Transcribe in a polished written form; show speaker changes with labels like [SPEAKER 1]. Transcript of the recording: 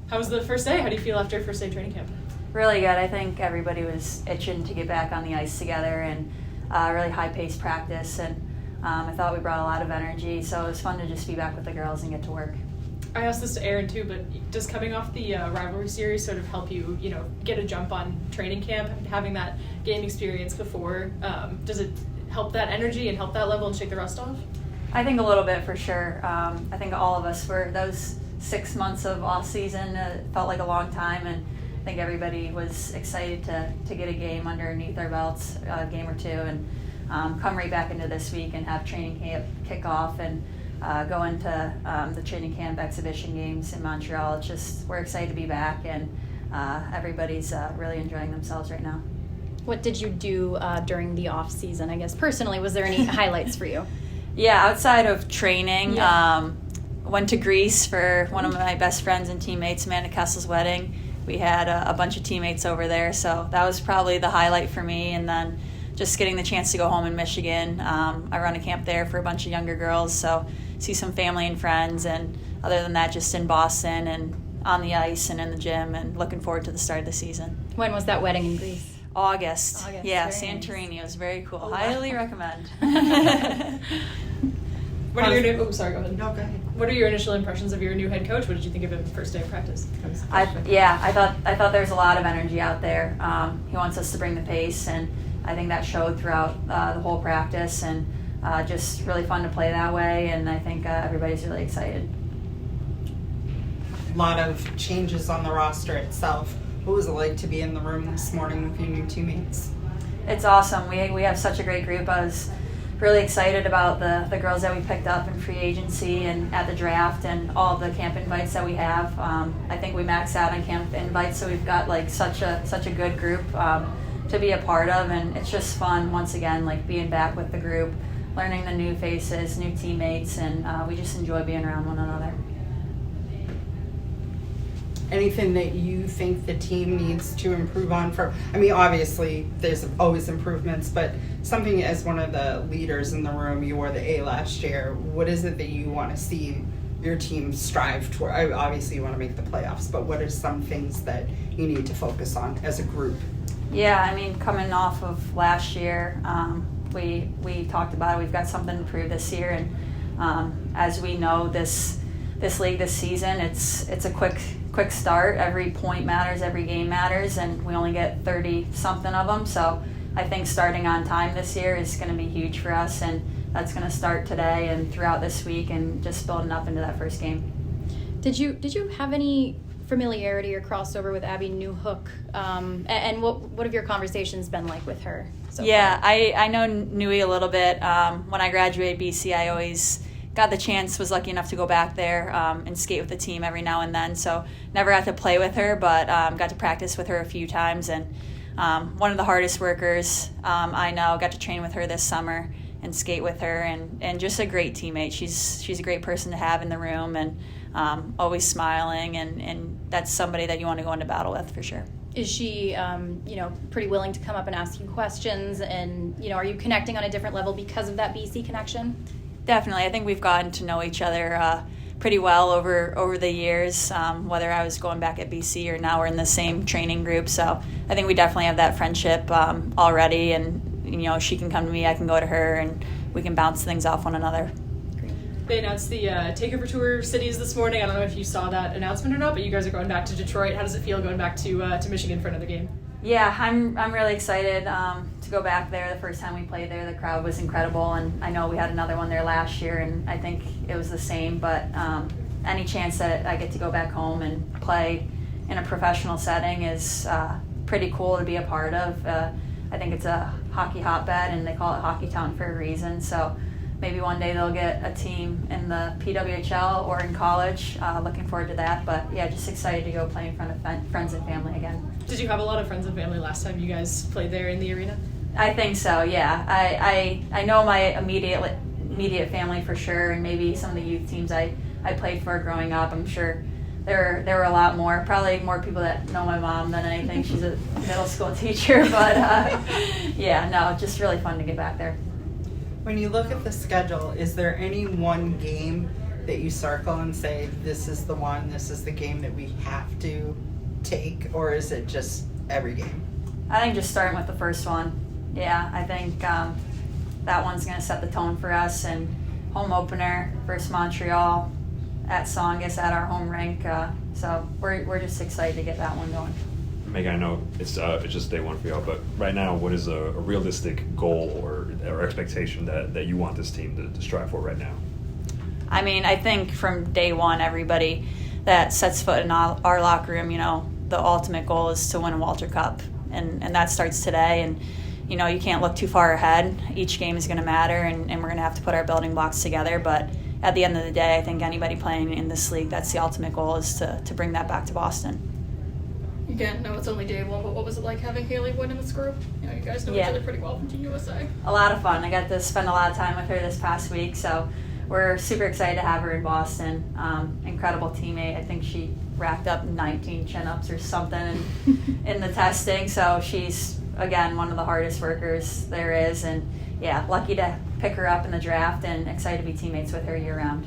[SPEAKER 1] How was the first day? How do you feel after first day training camp?
[SPEAKER 2] Really good. I think everybody was itching to get back on the ice together, and really high-paced practice, and I thought we brought a lot of energy, so it was fun to just be back with the girls and get to work.
[SPEAKER 1] I asked this to Aaron too, but does coming off the rivalry series sort of help you, get a jump on training camp, having that game experience before? Does it help that energy and help that level and shake the rust off?
[SPEAKER 2] I think a little bit for sure. I think all of us were those 6 months of off season felt like a long time, and I think everybody was excited to get a game underneath our belts, a game or two, and come right back into this week and have training camp kick off and go into the training camp exhibition games in Montreal. It's just, we're excited to be back, and everybody's really enjoying themselves right now.
[SPEAKER 3] What did you do during the off season? I guess personally, was there any highlights for you?
[SPEAKER 2] Yeah, outside of training, went to Greece for one of my best friends and teammates, Amanda Kessel's wedding. We had a bunch of teammates over there, so that was probably the highlight for me. And then just getting the chance to go home in Michigan. I run a camp there for a bunch of younger girls, so see some family and friends. And other than that, just in Boston and on the ice and in the gym, and looking forward to the start of the season.
[SPEAKER 3] When was that wedding in Greece?
[SPEAKER 2] August. Yeah,
[SPEAKER 3] very
[SPEAKER 2] Santorini.
[SPEAKER 3] nice.
[SPEAKER 2] It was very cool.
[SPEAKER 1] Oh, wow.
[SPEAKER 2] Highly recommend.
[SPEAKER 1] What are your go ahead.
[SPEAKER 4] No, go ahead.
[SPEAKER 1] What are your initial impressions of your new head coach? What did you think of him first day of practice?
[SPEAKER 2] I thought there's a lot of energy out there. He wants us to bring the pace, and I think that showed throughout the whole practice, and just really fun to play that way, and I think everybody's really excited.
[SPEAKER 4] A lot of changes on the roster itself. What was it like to be in the room this morning with your new teammates?
[SPEAKER 2] It's awesome. We have such a great group. I was really excited about the girls that we picked up in free agency and at the draft, and all the camp invites that we have. I think we maxed out on camp invites, so we've got like such a good group to be a part of, and it's just fun once again, like being back with the group, learning the new faces, new teammates, and we just enjoy being around one another.
[SPEAKER 4] Anything that you think the team needs to improve on obviously there's always improvements, but something as one of the leaders in the room, you were the A last year, what is it that you want to see your team strive toward? Obviously you want to make the playoffs, but what are some things that you need to focus on as a group?
[SPEAKER 2] Yeah, coming off of last year, we talked about it. We've got something to prove this year, and as we know, this league this season, it's a quick start. Every point matters, every game matters, and we only get 30-something of them. So I think starting on time this year is going to be huge for us, and that's going to start today and throughout this week, and just building up into that first game.
[SPEAKER 3] Did you have any familiarity or crossover with Abby Newhook? And what have your conversations been like with her so far?
[SPEAKER 2] I know Nui a little bit. When I graduated BC, I always got the chance, was lucky enough to go back there and skate with the team every now and then. So never got to play with her, but got to practice with her a few times. And one of the hardest workers I know, got to train with her this summer and skate with her, and just a great teammate. She's a great person to have in the room, and always smiling, and that's somebody that you want to go into battle with for sure.
[SPEAKER 3] Is she, pretty willing to come up and ask you questions, and, are you connecting on a different level because of that BC connection?
[SPEAKER 2] Definitely. I think we've gotten to know each other pretty well over the years, whether I was going back at BC or now we're in the same training group. So I think we definitely have that friendship already, and, she can come to me, I can go to her, and we can bounce things off one another.
[SPEAKER 1] They announced the takeover tour cities this morning. I don't know if you saw that announcement or not, but you guys are going back to Detroit. How does it feel going back to Michigan for another game?
[SPEAKER 2] Yeah, I'm really excited to go back there. The first time we played there, the crowd was incredible, and I know we had another one there last year, and I think it was the same. But any chance that I get to go back home and play in a professional setting is pretty cool to be a part of. I think it's a hockey hotbed, and they call it Hockey Town for a reason. So maybe one day they'll get a team in the PWHL or in college. Looking forward to that. But yeah, just excited to go play in front of friends and family again.
[SPEAKER 1] Did you have a lot of friends and family last time you guys played there in the arena?
[SPEAKER 2] I think so, yeah. I know my immediate family for sure, and maybe some of the youth teams I played for growing up. I'm sure there were a lot more, probably more people that know my mom than anything. She's a middle school teacher, but just really fun to get back there.
[SPEAKER 4] When you look at the schedule, is there any one game that you circle and say, this is the one, this is the game that we have to take, or is it just every game?
[SPEAKER 2] I think just starting with the first one. Yeah, I think that one's going to set the tone for us. And home opener versus Montreal at Songus at our home rink. So we're just excited to get that one going.
[SPEAKER 5] Megan, I know it's just day one for y'all, but right now, what is a realistic goal or expectation that you want this team to strive for right now?
[SPEAKER 2] I mean, I think from day one, everybody that sets foot in our locker room, the ultimate goal is to win a Walter Cup. And that starts today. And, you can't look too far ahead. Each game is going to matter, and we're going to have to put our building blocks together. But at the end of the day, I think anybody playing in this league, that's the ultimate goal, is to bring that back to Boston.
[SPEAKER 6] Again, no, it's only day one, but what was it like having Haley win in this group? You guys know each other pretty well from Team USA.
[SPEAKER 2] A lot of fun. I got to spend a lot of time with her this past week, so we're super excited to have her in Boston. Incredible teammate. I think she racked up 19 chin-ups or something in the testing, so she's, again, one of the hardest workers there is, and yeah, lucky to pick her up in the draft and excited to be teammates with her year-round.